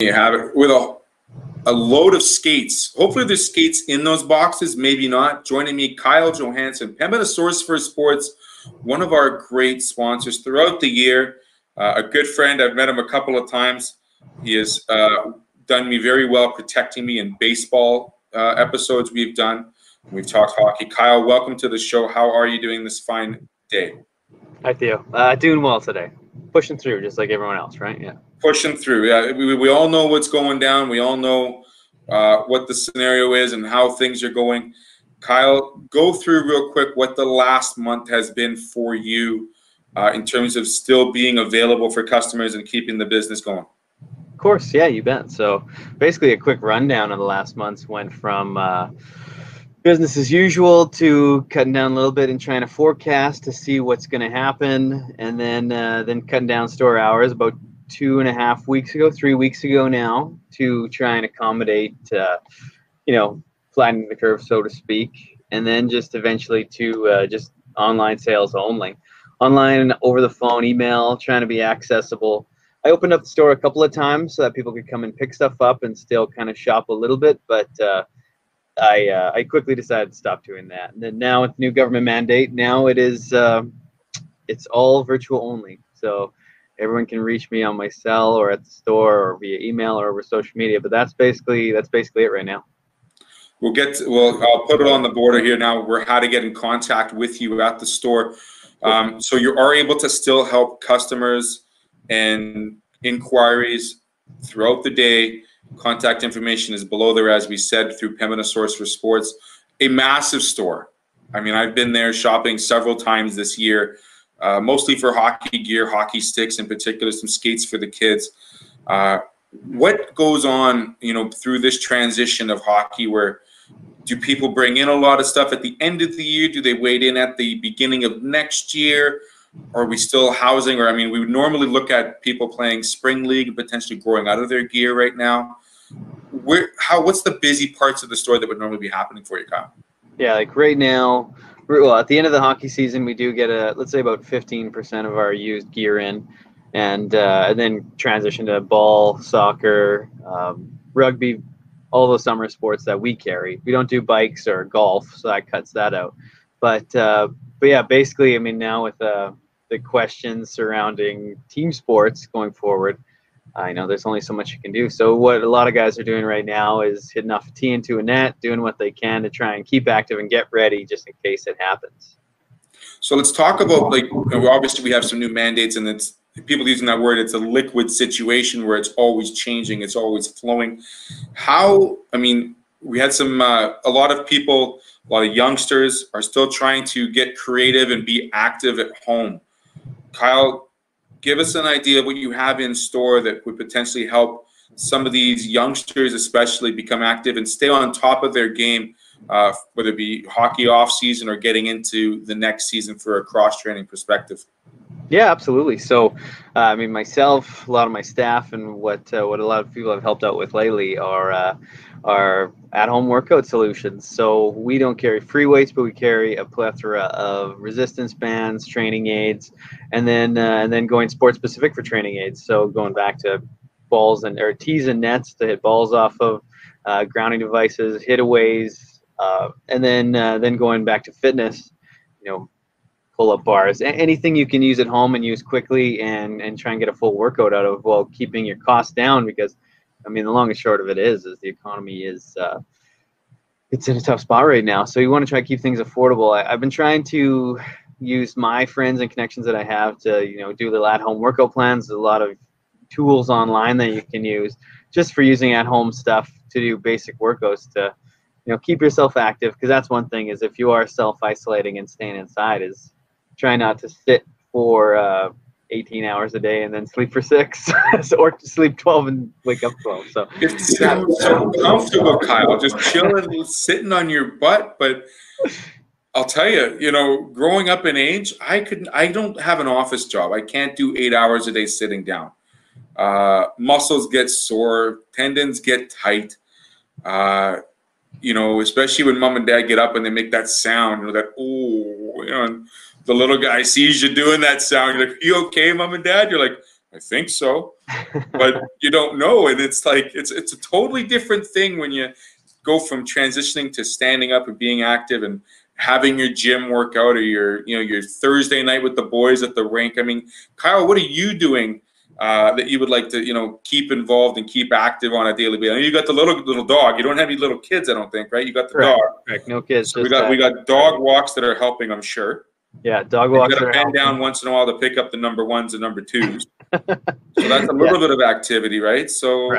You have it with a load of skates. Hopefully there's skates in those boxes, maybe not. Joining me, Kyle Johansson, Pembina Source for Sports, one of our great sponsors throughout the year. A good friend. I've met him a couple of times. He has done me very well protecting me in baseball episodes we've done. We've talked hockey. Kyle, welcome to the show. How are you doing this fine day? Hi, Theo. Doing well today. Pushing through just like everyone else, right? Yeah. Pushing through. Yeah, we all know what's going down. We all know what the scenario is and how things are going. Kyle, go through real quick what the last month has been for you in terms of still being available for customers and keeping the business going. Of course, yeah, you bet. So basically a quick rundown of the last months went from business as usual to cutting down a little bit and trying to forecast to see what's going to happen, and then cutting down store hours about 2.5 weeks ago, 3 weeks ago now, to try and accommodate, flattening the curve, so to speak, and then just eventually to just online sales only. Online, over the phone, email, trying to be accessible. I opened up the store a couple of times so that people could come and pick stuff up and still kind of shop a little bit, but I quickly decided to stop doing that. And then now with the new government mandate, now it is it's all virtual only. So everyone can reach me on my cell or at the store or via email or over social media. But that's basically it right now. I'll put it on the border here now. We're how to get in contact with you at the store. So you are able to still help customers and inquiries throughout the day. Contact information is below there, as we said, through Pembina Source for Sports. A massive store. I mean, I've been there shopping several times this year, mostly for hockey gear, hockey sticks in particular, some skates for the kids. What goes on, through this transition of hockey? Where do people bring in a lot of stuff at the end of the year? Do they wait in at the beginning of next year? Are we still housing? Or, I mean, we would normally look at people playing spring league and potentially growing out of their gear right now. What's the busy parts of the store that would normally be happening for you, Kyle? Yeah, like right now, well, at the end of the hockey season, we do get let's say about 15% of our used gear in, and then transition to ball, soccer, rugby, all those summer sports that we carry. We don't do bikes or golf, so that cuts that out. But yeah, basically, I mean, now with the questions surrounding team sports going forward, I know there's only so much you can do. So what a lot of guys are doing right now is hitting off a tee into a net, doing what they can to try and keep active and get ready just in case it happens. So let's talk about, obviously we have some new mandates, and it's people using that word, it's a liquid situation where it's always changing, it's always flowing. We had a lot of people, a lot of youngsters are still trying to get creative and be active at home. Kyle, give us an idea of what you have in store that would potentially help some of these youngsters especially become active and stay on top of their game, whether it be hockey off season or getting into the next season for a cross-training perspective. Yeah, absolutely. So, myself, a lot of my staff, and what a lot of people have helped out with lately are at-home workout solutions. So we don't carry free weights, but we carry a plethora of resistance bands, training aids, and then going sport specific for training aids. So going back to balls or tees and nets to hit balls off of, grounding devices, hitaways, and then going back to fitness, pull-up bars, anything you can use at home and use quickly and try and get a full workout out of, while keeping your costs down. Because the long and short of it is the economy is it's in a tough spot right now. So you want to try to keep things affordable. I've been trying to use my friends and connections that I have to do little at-home workout plans. There's a lot of tools online that you can use just for using at-home stuff to do basic workouts to keep yourself active. Because that's one thing, is if you are self-isolating and staying inside, is try not to sit for 18 hours a day and then sleep for 6 or sleep 12 and wake up 12. So it sounds so comfortable, Kyle, just chilling, sitting on your butt. But I'll tell you, growing up in age, I don't have an office job. I can't do 8 hours a day sitting down. Muscles get sore, tendons get tight. Especially when mom and dad get up and they make that sound, and the little guy sees you doing that sound. You're like, "You okay, mom and dad?" You're like, I think so, but you don't know. And it's like, it's a totally different thing when you go from transitioning to standing up and being active and having your gym workout, or your Thursday night with the boys at the rink. I mean, Kyle, what are you doing that you would like to, keep involved and keep active on a daily basis? I mean, you got the little dog. You don't have any little kids, I don't think, right? You got the dog. Correct. No kids. So we got dog walks that are helping, I'm sure. Yeah, dog walks. You got to are bend helping. down once in a while to pick up the number ones and number twos. So that's a little bit of activity, right? So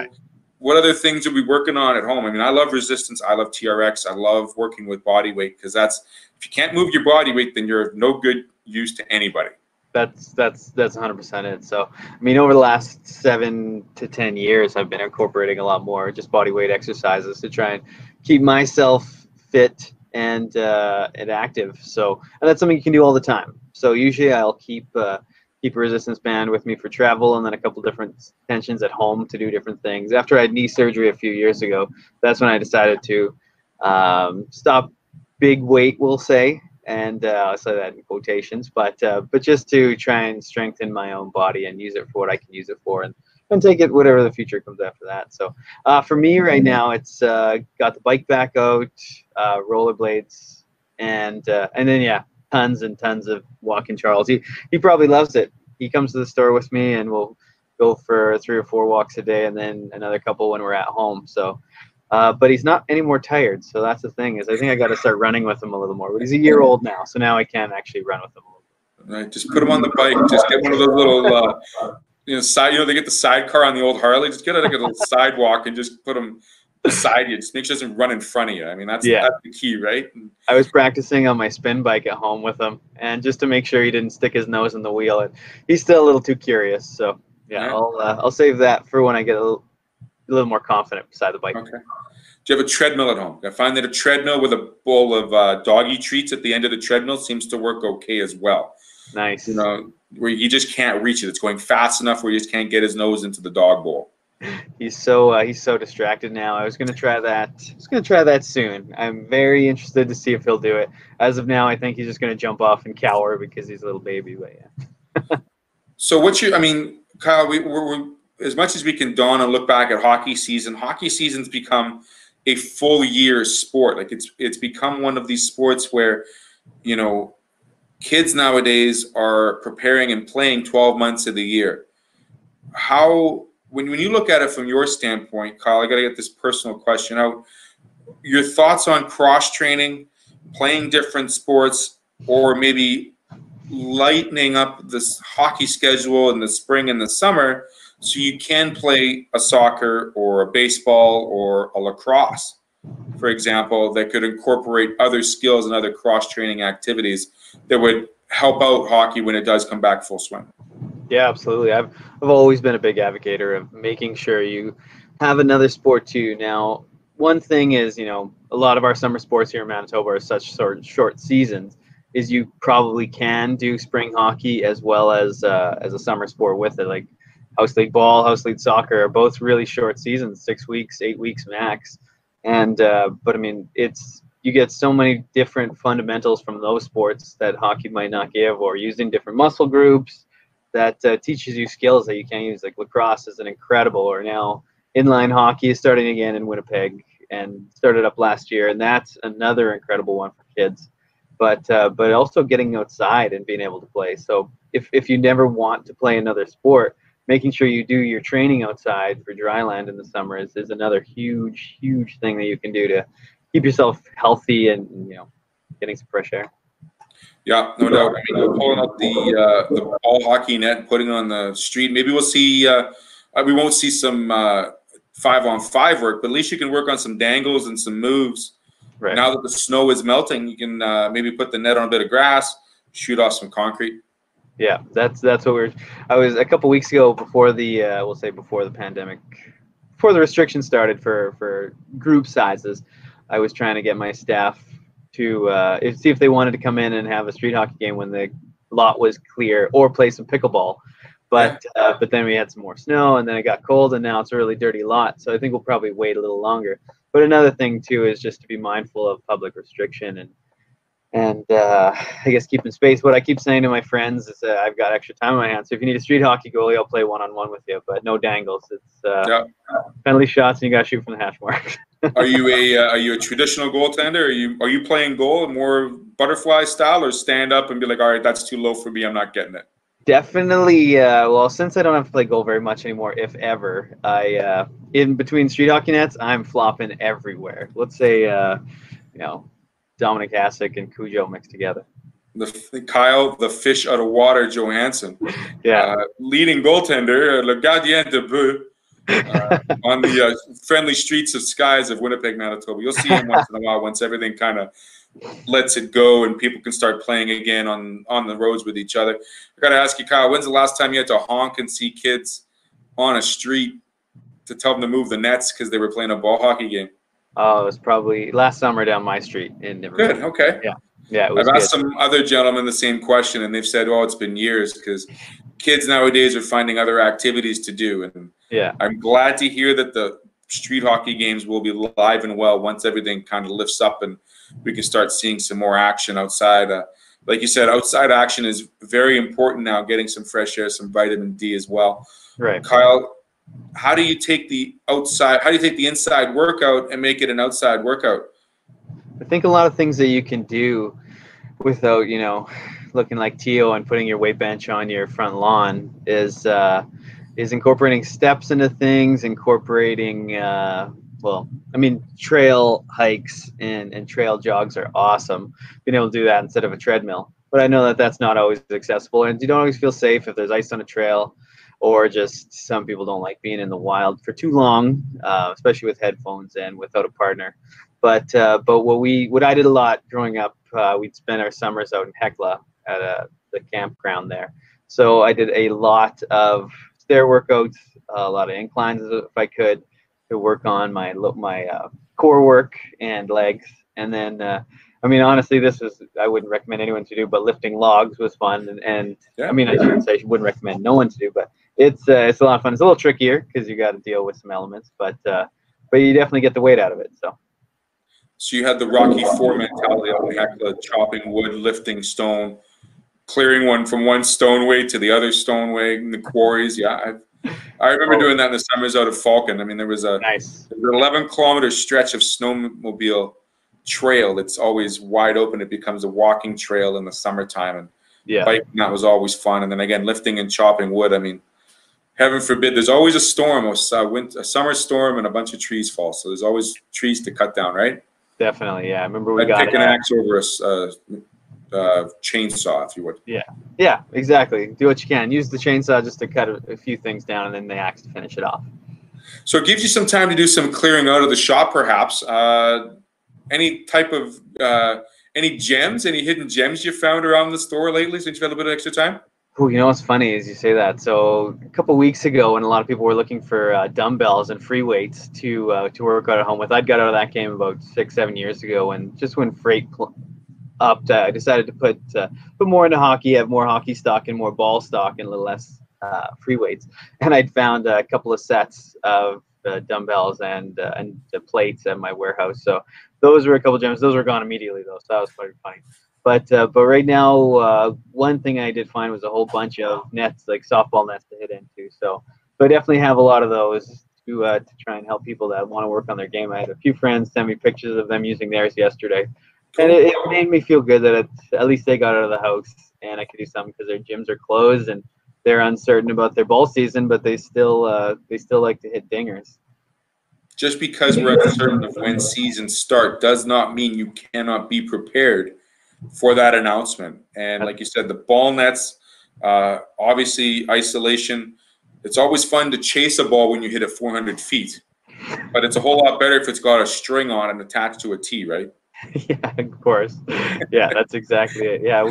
what other things are we working on at home? I mean, I love resistance. I love TRX. I love working with body weight, because if you can't move your body weight, then you're of no good use to anybody. That's 100% it. So, I mean, over the last 7 to 10 years, I've been incorporating a lot more just body weight exercises to try and keep myself fit and active. So, and that's something you can do all the time. So usually I'll keep a resistance band with me for travel, and then a couple different tensions at home to do different things. After I had knee surgery a few years ago, that's when I decided to stop big weight, we'll say, and I'll say that in quotations, but just to try and strengthen my own body and use it for what I can use it for, and take it whatever the future comes after that. So for me right now, it's got the bike back out, rollerblades, and then tons and tons of walking Charles. He probably loves it. He comes to the store with me, and we'll go for 3 or 4 walks a day, and then another couple when we're at home. So, but he's not any more tired. So that's the thing, is I think I got to start running with him a little more. But he's a year old now, so now I can actually run with him a little bit. Right, just put him on the bike. Just get one of those little, they get the sidecar on the old Harley. Just get a little sidewalk and just put him beside you. Just make sure it doesn't run in front of you. I mean, that's the key, right? I was practicing on my spin bike at home with him, and just to make sure he didn't stick his nose in the wheel. And he's still a little too curious. So I'll save that for when I get a little more confident beside the bike. Okay. Do you have a treadmill at home? I find that a treadmill with a bowl of doggy treats at the end of the treadmill seems to work okay as well. Nice. Where you just can't reach it. It's going fast enough where you just can't get his nose into the dog bowl. He's so distracted now. I was gonna try that soon. I'm very interested to see if he'll do it. As of now, I think he's just gonna jump off and cower because he's a little baby. But yeah. So Kyle, we're as much as we can dawn and look back at hockey season's become a full year sport. Like it's become one of these sports where, kids nowadays are preparing and playing 12 months of the year. When you look at it from your standpoint, Kyle, I got to get this personal question out. Your thoughts on cross-training, playing different sports, or maybe lightening up this hockey schedule in the spring and the summer so you can play a soccer or a baseball or a lacrosse, for example, that could incorporate other skills and other cross-training activities that would help out hockey when it does come back full swing. Yeah, absolutely. I've always been a big advocate of making sure you have another sport too. Now, one thing is, a lot of our summer sports here in Manitoba are such short seasons, is you probably can do spring hockey as well as a summer sport with it. Like house league ball, house league soccer are both really short seasons, 6 weeks, 8 weeks max. And but I mean, you get so many different fundamentals from those sports that hockey might not give, or using different muscle groups that teaches you skills that you can't use. Like lacrosse is an incredible, or now inline hockey is starting again in Winnipeg and started up last year, and that's another incredible one for kids. But also getting outside and being able to play. So if you never want to play another sport, making sure you do your training outside for dry land in the summer is another huge thing that you can do to keep yourself healthy and getting some fresh air. Yeah, no doubt. I mean, pulling up the ball hockey net and putting it on the street. Maybe we'll see. We won't see some 5-on-5 work, but at least you can work on some dangles and some moves. Right. Now that the snow is melting, you can maybe put the net on a bit of grass, shoot off some concrete. Yeah, that's what I was a couple weeks ago before before the pandemic, before the restrictions started for group sizes. I was trying to get my staff to see if they wanted to come in and have a street hockey game when the lot was clear, or play some pickleball. But then we had some more snow, and then it got cold, and now it's a really dirty lot. So I think we'll probably wait a little longer. But another thing too is just to be mindful of public restriction, and and I guess keeping space. What I keep saying to my friends is I've got extra time on my hands. So if you need a street hockey goalie, I'll play one-on-one with you, but no dangles. It's Yeah. penalty shots, and you got to shoot from the hash mark. Are you a traditional goaltender? Are you playing goal more butterfly style, or stand up and be like, all right, that's too low for me, I'm not getting it? Definitely. Well, since I don't have to play goal very much anymore, if ever, I in between street hockey nets, I'm flopping everywhere. Let's say, Dominic Hasek and Cujo mixed together. Kyle, the fish out of water, Johansson. Yeah. Leading goaltender, le gardien de but, on the friendly streets of skies of Winnipeg, Manitoba. You'll see him once in a while, once everything kind of lets it go and people can start playing again on the roads with each other. I got to ask you, Kyle, when's the last time you had to honk and see kids on a street to tell them to move the nets because they were playing a ball hockey game? Oh, it was probably last summer down my street in Niverville. Good, okay. Yeah. Yeah, it was I've asked good. some other gentlemen the same question, and they've said, "Oh, it's been years because kids nowadays are finding other activities to do." And yeah, I'm glad to hear that the street hockey games will be live and well once everything kind of lifts up and we can start seeing some more action outside. Like you said, outside action is very important now. Getting some fresh air, some vitamin D as well. Right, Kyle, how do you take the outside? How do you take the inside workout and make it an outside workout? I think a lot of things that you can do without, looking like Theo and putting your weight bench on your front lawn is incorporating steps into things, incorporating, trail hikes and trail jogs are awesome. Being able to do that instead of a treadmill. But I know that that's not always accessible, and you don't always feel safe if there's ice on a trail, or just some people don't like being in the wild for too long, especially with headphones and without a partner. But what I did a lot growing up, we'd spend our summers out in Hecla at the campground there. So I did a lot of stair workouts, a lot of inclines if I could, to work on my core work and legs. And then, honestly, I wouldn't recommend anyone to do, but lifting logs was fun. And Yeah. I shouldn't say I wouldn't recommend no one to do, but it's a lot of fun. It's a little trickier because you got to deal with some elements, but you definitely get the weight out of it. So you had the Rocky IV mentality out in Hecla, chopping wood, lifting stone, clearing one from one stoneway to the other stoneway in the quarries. Yeah, I remember doing that in the summers out of Falcon. I mean, there was Nice. an 11-kilometer stretch of snowmobile trail that's always wide open. It becomes a walking trail in the summertime, and biking, that was always fun. And then again, lifting and chopping wood. I mean, heaven forbid, there's always a storm, a summer storm, and a bunch of trees fall. So there's always trees to cut down, right? Definitely, yeah. I remember we I'd got pick an axe over a chainsaw, if you would. Yeah, exactly. Do what you can. Use the chainsaw just to cut a few things down, and then the axe to finish it off. So it gives you some time to do some clearing out of the shop, perhaps. Any type of any gems, any hidden gems you found around the store lately since you've had a bit of extra time? Oh, what's funny is you say that. So a couple weeks ago, when a lot of people were looking for dumbbells and free weights to work out at home with, I'd got out of that game about 6-7 years ago, and just when freight upped, I decided to put more into hockey, have more hockey stock and more ball stock, and a little less free weights. And I'd found a couple of sets of dumbbells and the plates at my warehouse. So those were a couple gems. Those were gone immediately though, so that was quite funny. But right now, one thing I did find was a whole bunch of nets, like softball nets to hit into. So I definitely have a lot of those to try and help people that want to work on their game. I had a few friends send me pictures of them using theirs yesterday. And it made me feel good that at least they got out of the house and I could do something, because their gyms are closed and they're uncertain about their ball season, but they still like to hit dingers. Just because we're uncertain of when seasons start does not mean you cannot be prepared for that announcement. And like you said, the ball nets, obviously isolation. It's always fun to chase a ball when you hit it 400 feet, but it's a whole lot better if it's got a string on it and attached to a tee, right? Yeah, of course. Yeah, that's exactly it. Yeah,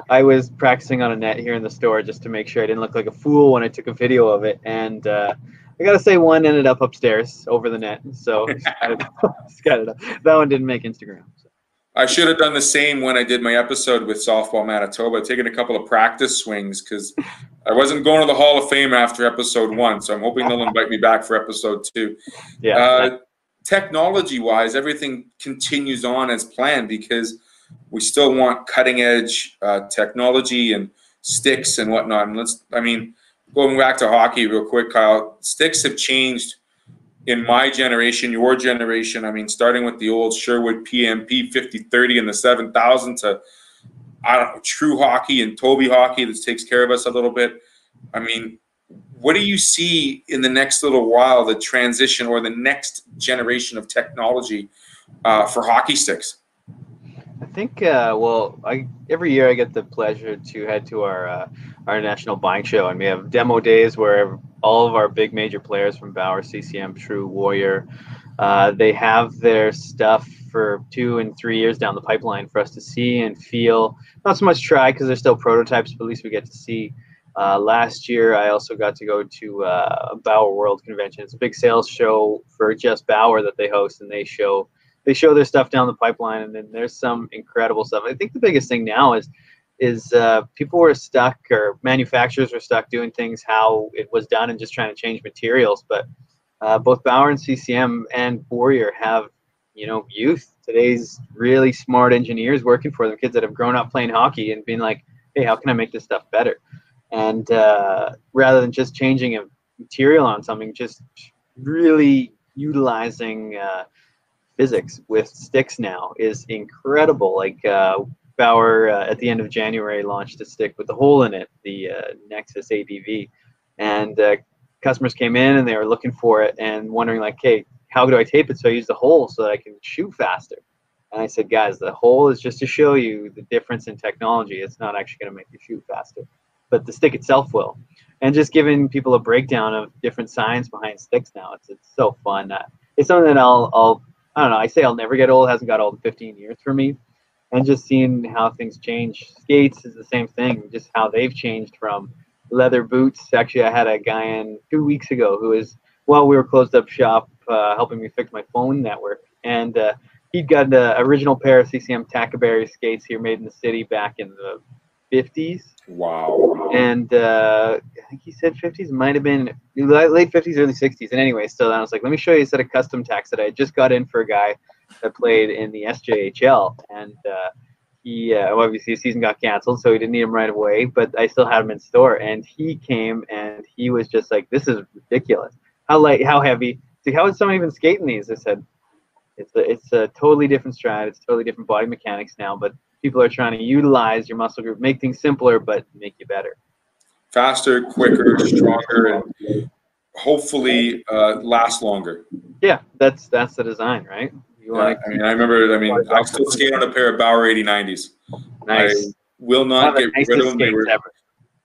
I was practicing on a net here in the store just to make sure I didn't look like a fool when I took a video of it, and I gotta say one ended up upstairs over the net, so that one didn't make Instagram. So. I should have done the same when I did my episode with Softball Manitoba, taking a couple of practice swings, because I wasn't going to the Hall of Fame after episode 1, so I'm hoping they'll invite me back for episode 2. Yeah. Technology-wise, everything continues on as planned, because we still want cutting edge technology and sticks and whatnot. And I mean, going back to hockey real quick, Kyle, sticks have changed in my generation, your generation. I mean, starting with the old Sherwood PMP 5030 and the 7000 to, I don't know, True Hockey and TOVI Hockey that takes care of us a little bit. I mean, what do you see in the next little while, the transition or the next generation of technology for hockey sticks? I think, well, every year I get the pleasure to head to our national buying show, and we have demo days where all of our big major players from Bauer, CCM, True, Warrior, they have their stuff for 2 and 3 years down the pipeline for us to see and feel. Not so much try because they're still prototypes, but at least we get to see. Last year, I also got to go to a Bauer World Convention. It's a big sales show for just Bauer that they host, and they show their stuff down the pipeline, and then there's some incredible stuff. I think the biggest thing now is people were stuck, or manufacturers were stuck doing things how it was done and just trying to change materials. But both Bauer and CCM and Warrior have, youth, today's really smart engineers working for them, kids that have grown up playing hockey and being like, hey, how can I make this stuff better? And rather than just changing a material on something, just really utilizing physics with sticks now is incredible. Like Bauer at the end of January launched a stick with a hole in it, the Nexus ADV, and customers came in and they were looking for it and wondering like, hey, how do I tape it so I use the hole so that I can shoot faster? And I said, guys, the hole is just to show you the difference in technology. It's not actually going to make you shoot faster, but the stick itself will. And just giving people a breakdown of different science behind sticks now, it's so fun. It's something that I don't know, I say I'll never get old. It hasn't got old in 15 years for me. And just seeing how things change. Skates is the same thing, just how they've changed from leather boots. Actually, I had a guy in 2 weeks ago who was, while we were closed up shop, helping me fix my phone network. And he'd got the original pair of CCM Tackaberry skates here made in the city back in the 50s. Wow. And I think he said 50s, might have been late 50s, early 60s. And anyway, so I was like, let me show you a set of custom tacks that I just got in for a guy that played in the SJHL. And he obviously his season got canceled, so he didn't need them right away, but I still had them in store. And he came and he was just like, this is ridiculous. How light, how heavy? See, how is someone even skating these? I said, it's a totally different strat. It's totally different body mechanics now, but people are trying to utilize your muscle group, make things simpler, but make you better. Faster, quicker, stronger, and hopefully last longer. Yeah, that's the design, right? I mean, I still skate on a pair of Bauer 8090s. Nice. I will not get rid of them.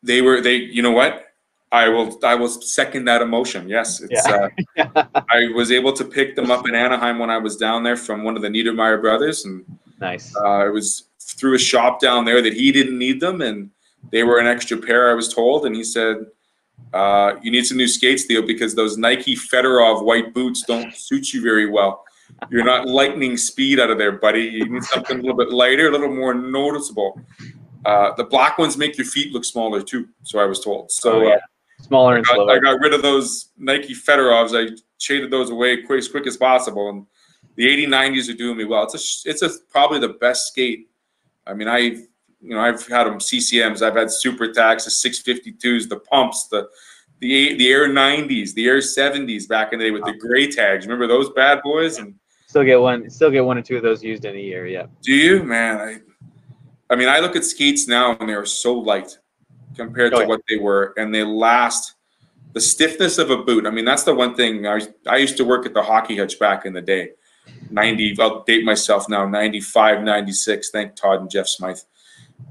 They you know what? I will second that emotion. Yes, it's. Yeah. I was able to pick them up in Anaheim when I was down there from one of the Niedermeyer brothers, and nice. It was through a shop down there that he didn't need them, and they were an extra pair, I was told, and he said, "You need some new skates, Theo, because those Nike Fedorov white boots don't suit you very well. You're not lightning speed out of there, buddy. You need something a little bit lighter, a little more noticeable. The black ones make your feet look smaller too, so I was told. So smaller and slower. I got rid of those Nike Fedorovs. I shaded those away as quick as possible, and the 8090s are doing me well. It's probably the best skate. I mean, I've had them CCMs. I've had Super Tacs, the 652s, the pumps, the Air 90s, the Air 70s back in the day with the gray tags. Remember those bad boys? And still get one or two of those used in a year. Yeah. Do you, man? I mean, I look at skates now and they are so light compared to what they were, and they last. The stiffness of a boot. I mean, that's the one thing. I used to work at the Hockey Hutch back in the day. I'll date myself now, 95, 96. Thank Todd and Jeff Smythe.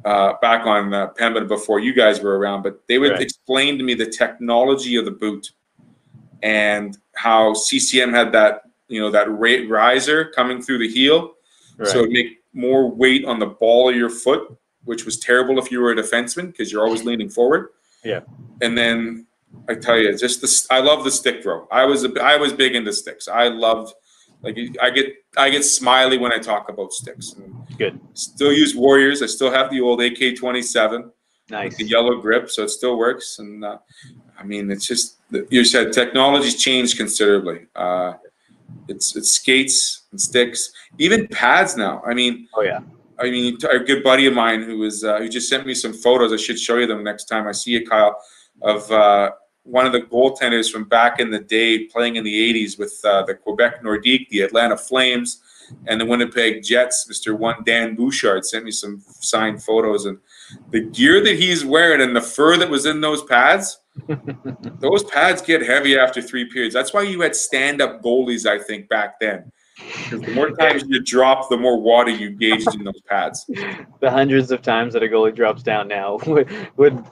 Back on Pembina before you guys were around. But they would explain to me the technology of the boot and how CCM had that, that riser coming through the heel. Right. So it would make more weight on the ball of your foot, which was terrible if you were a defenseman because you're always leaning forward. Yeah. And then I tell you, I love the stick throw. I was big into sticks. I loved, like, I get smiley when I talk about sticks. And good. Still use Warriors. I still have the old AK-27. Nice. With the yellow grip, so it still works. And I mean, it's just, you said technology's changed considerably. It's skates and sticks, even pads now. I mean, I mean, a good buddy of mine who just sent me some photos. I should show you them next time I see you, Kyle, of one of the goaltenders from back in the day playing in the 80s with the Quebec Nordique, the Atlanta Flames, and the Winnipeg Jets. Mr. One Dan Bouchard sent me some signed photos, and the gear that he's wearing and the fur that was in those pads get heavy after 3 periods. That's why you had stand-up goalies, I think, back then. Because the more times you drop, the more water you gauged in those pads. The hundreds of times that a goalie drops down now,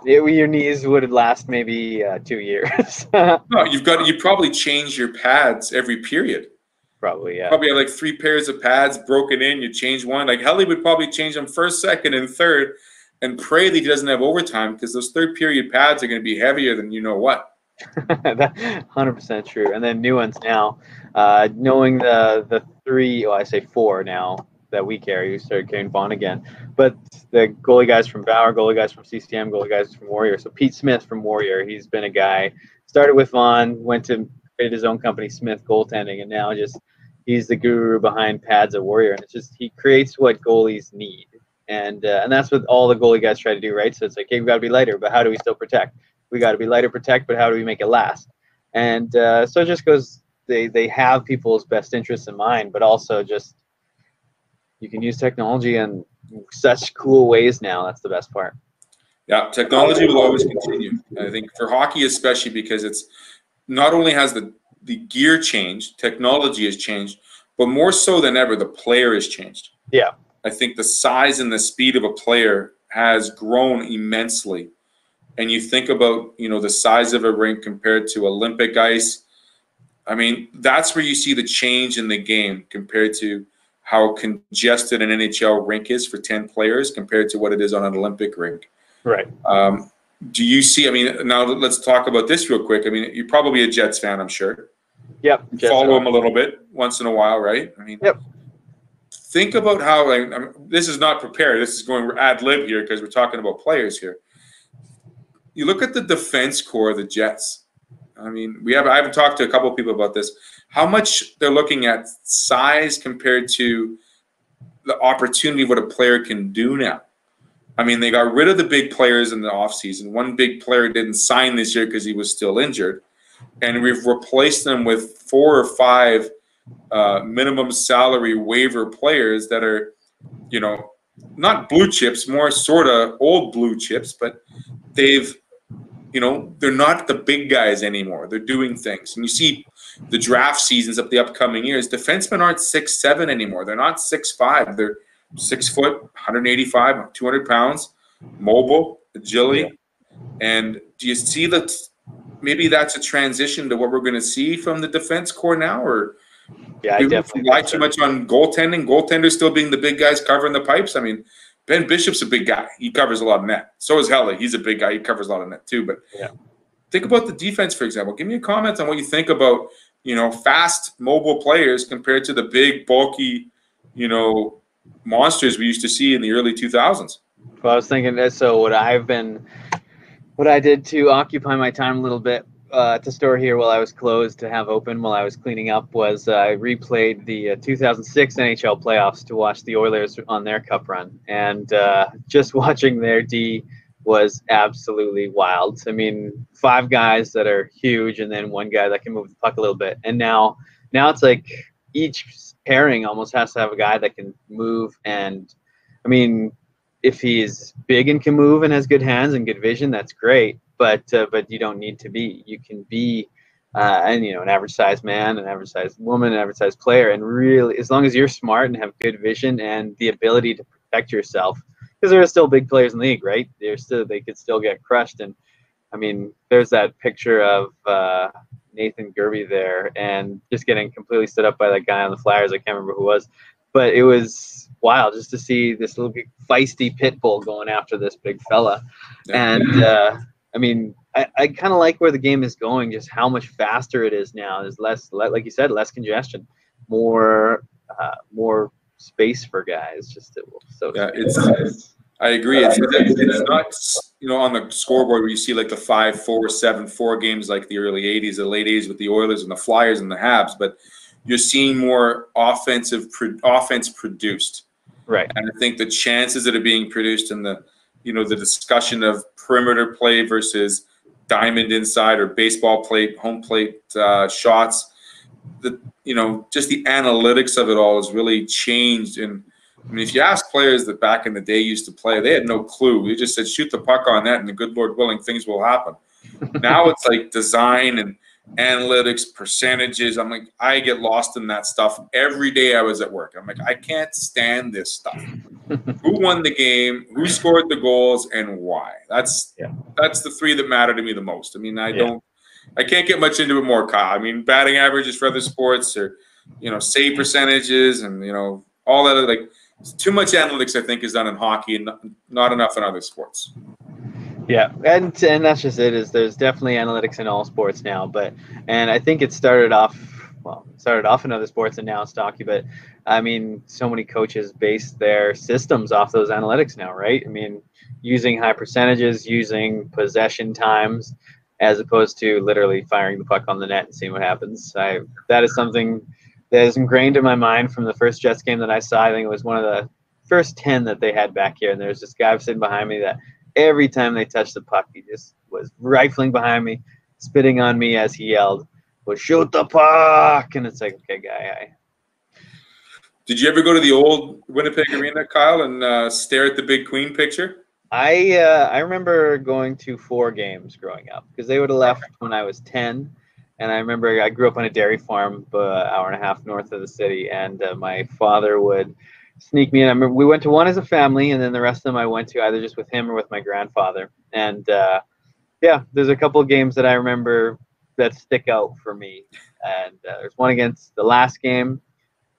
your knees would last maybe 2 years. No, you probably change your pads every period. Probably, yeah. Probably have like 3 pairs of pads broken in. You change one. Like Helly would probably change them first, second, and third, and pray that he doesn't have overtime because those third period pads are going to be heavier than you know what. 100% true. And then new ones now, knowing the 3, well, I say 4 now that we carry. We started carrying Vaughn again, but the goalie guys from Bauer, goalie guys from CCM, goalie guys from Warrior. So Pete Smith from Warrior, he's been a guy, started with Vaughn, went to create his own company, Smith Goaltending, and now he's the guru behind pads at Warrior. And it's just, he creates what goalies need. And that's what all the goalie guys try to do, right? So it's like, hey, we got to be lighter, but how do we still protect? We got to be lighter, protect, but how do we make it last? And so it just goes, they have people's best interests in mind, but also just you can use technology in such cool ways now. That's the best part. Yeah, technology will always continue. I think for hockey especially, because it's not only has the gear changed, technology has changed, but more so than ever, the player has changed. Yeah. I think the size and the speed of a player has grown immensely. And you think about, the size of a rink compared to Olympic ice. I mean, that's where you see the change in the game compared to how congested an NHL rink is for 10 players compared to what it is on an Olympic rink. Right. Do you see, now let's talk about this real quick. I mean, you're probably a Jets fan, I'm sure. Yep. Follow them a little bit once in a while, right? I mean, yep. Think about how, this is not prepared. This is going ad lib here because we're talking about players here. You look at the defense core of the Jets. I mean, I haven't talked to a couple of people about this. How much they're looking at size compared to the opportunity of what a player can do now. I mean, they got rid of the big players in the offseason. One big player didn't sign this year because he was still injured. And we've replaced them with 4 or 5 minimum salary waiver players that are, not blue chips, more sort of old blue chips, but they've, they're not the big guys anymore. They're doing things. And you see the draft seasons of the upcoming years, defensemen aren't 6'7" anymore. They're not 6'5". They're 6 foot, 185, 200 pounds, mobile, agility. Yeah. And do you see that maybe that's a transition to what we're going to see from the defense core now? Or yeah, I definitely rely too much on goaltending? Goaltenders still being the big guys covering the pipes? I mean, Ben Bishop's a big guy. He covers a lot of net. So is Helly. He's a big guy. He covers a lot of net too. But yeah. Think about the defense, for example. Give me a comment on what you think about, fast, mobile players compared to the big, bulky, monsters we used to see in the early 2000s. Well, I was thinking that. So what I did to occupy my time a little bit to store here while I was closed to have open while I was cleaning up was I replayed the 2006 NHL playoffs to watch the Oilers on their cup run. And just watching their D was absolutely wild. I mean, 5 guys that are huge and then 1 guy that can move the puck a little bit. And now it's like each pairing almost has to have a guy that can move. And I mean, if he's big and can move and has good hands and good vision, that's great. But you don't need to be. You can be, an average sized man, an average sized woman, an average sized player, and really, as long as you're smart and have good vision and the ability to protect yourself, because there are still big players in the league, right? They could still get crushed. And I mean, there's that picture of Nathan Gerby there, and just getting completely stood up by that guy on the Flyers. I can't remember who it was, but it was wild just to see this little feisty pit bull going after this big fella. And I mean, I kind of like where the game is going, just how much faster it is now. There's less, like you said, less congestion, more space for guys. I agree. It's not on the scoreboard where you see like the 5-4, 7-4 games like the early 80s, the late 80s with the Oilers and the Flyers and the Habs, but you're seeing more offense produced. Right. And I think the chances that are being produced in the, the discussion of perimeter play versus diamond inside or baseball plate, home plate shots, just the analytics of it all has really changed. And I mean, if you ask players that back in the day used to play, they had no clue. They just said, shoot the puck on net and the good Lord willing, things will happen. Now it's like design and analytics, percentages. I'm like, I get lost in that stuff every day I was at work. I'm like, I can't stand this stuff. Who won the game? Who scored the goals, and why? That's the three that matter to me the most. I mean, I can't get much into it more, Kyle. I mean, batting averages for other sports, or save percentages, and all that. Like, too much analytics, I think, is done in hockey, and not enough in other sports. Yeah, and that's just it. Is there's definitely analytics in all sports now, and I think it started off in other sports and now it's hockey. But I mean, so many coaches base their systems off those analytics now, right? I mean, using high percentages, using possession times, as opposed to literally firing the puck on the net and seeing what happens. That is something that is ingrained in my mind from the first Jets game that I saw. I think it was one of the first 10 that they had back here, and there's this guy sitting behind me that every time they touched the puck, he just was rifling behind me, spitting on me as he yelled, "Well, shoot the puck!" And it's like, okay, guy. Did you ever go to the old Winnipeg Arena, Kyle, and stare at the Big Queen picture? I remember going to 4 games growing up because they would have left when I was 10. And I remember I grew up on a dairy farm an hour and a half north of the city, and my father would sneak me in. I remember we went to one as a family, and then the rest of them I went to either just with him or with my grandfather. And there's a couple of games that I remember that stick out for me. And there's one against the last game,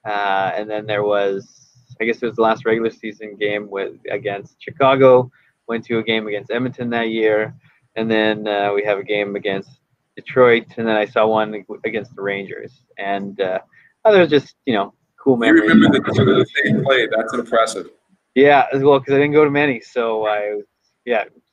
and then there was, I guess it was the last regular season game against Chicago. Went to a game against Edmonton that year, and then we have a game against Detroit, and then I saw one against the Rangers. And there's just cool memories. You remember the 2 that they played? That's impressive. Yeah, as well, because I didn't go to many, so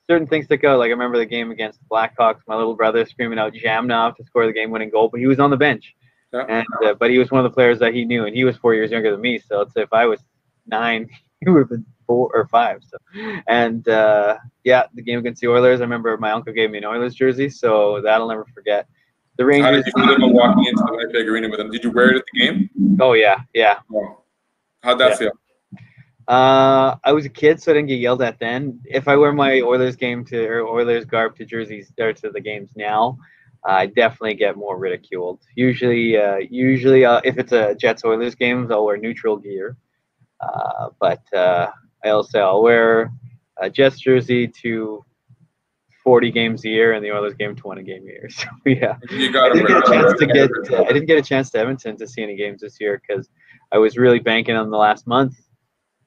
certain things stick out. Like I remember the game against the Blackhawks, my little brother screaming out Jamnov to score the game-winning goal, but he was on the bench. Yeah. And but he was one of the players that he knew, and he was 4 years younger than me. So let's say if I was 9, he would have been 4 or 5. So, and the game against the Oilers, I remember my uncle gave me an Oilers jersey, so that I'll never forget. The Rangers. How did you feel about walking into the Winnipeg Arena with them? Did you wear it at the game? Oh yeah. Oh. How'd that feel? I was a kid, so I didn't get yelled at then. If I wear my Oilers garb to jerseys or to the games now, I definitely get more ridiculed. Usually, if it's a Jets Oilers games, I'll wear neutral gear. But I'll wear a Jets jersey to 40 games a year, and the Oilers game 20 game a year. So yeah, I didn't get a chance to Edmonton to see any games this year because I was really banking on the last month.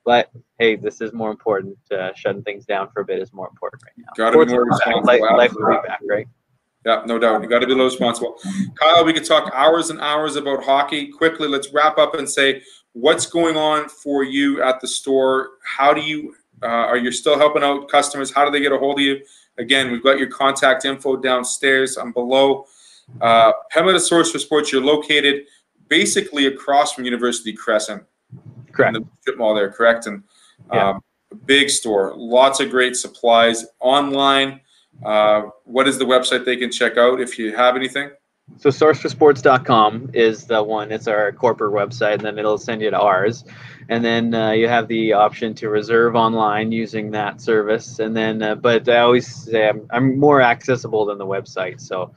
But hey, this is more important. Shutting things down for a bit is more important right now. Got to be more responsible. Life will be back, right? Yeah, no doubt. You got to be a little responsible. Kyle, we could talk hours and hours about hockey. Quickly, let's wrap up and say what's going on for you at the store. How do you are you still helping out customers? How do they get a hold of you? Again, we've got your contact info downstairs and below. Pembina Source for Sports. You're located basically across from University Crescent. Correct. In the strip mall there, correct? And big store, lots of great supplies online. What is the website they can check out if you have anything? So sourceforsports.com is the one. It's our corporate website, and then it'll send you to ours. And then you have the option to reserve online using that service. And then, but I always say I'm more accessible than the website. So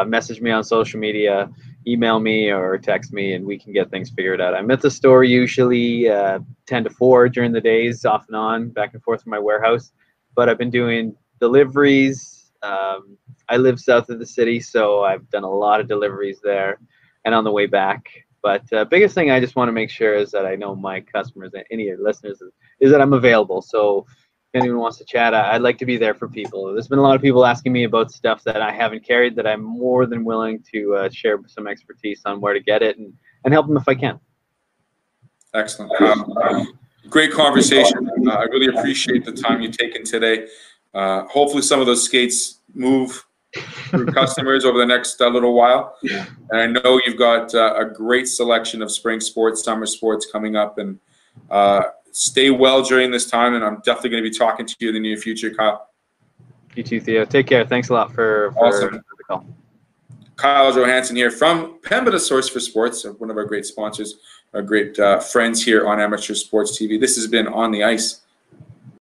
message me on social media, email me or text me, and we can get things figured out. I'm at the store usually 10 to 4 during the days, off and on, back and forth from my warehouse. But I've been doing deliveries. I live south of the city, so I've done a lot of deliveries there and on the way back. But biggest thing I just want to make sure is that I know my customers and any of your listeners is that I'm available. So if anyone wants to chat, I'd like to be there for people. There's been a lot of people asking me about stuff that I haven't carried that I'm more than willing to share some expertise on where to get it and help them if I can. Excellent. Great conversation. I really appreciate the time you've taken today. Hopefully some of those skates move through customers over the next little while. And I know you've got a great selection of spring sports, summer sports coming up, and stay well during this time, and I'm definitely going to be talking to you in the near future, Kyle. You too, Theo. Take care. Thanks a lot for Awesome. the call. Kyle Johansson here from Pembina Source for Sports, one of our great sponsors, our great friends here on Amateur Sports TV. This has been On the Ice.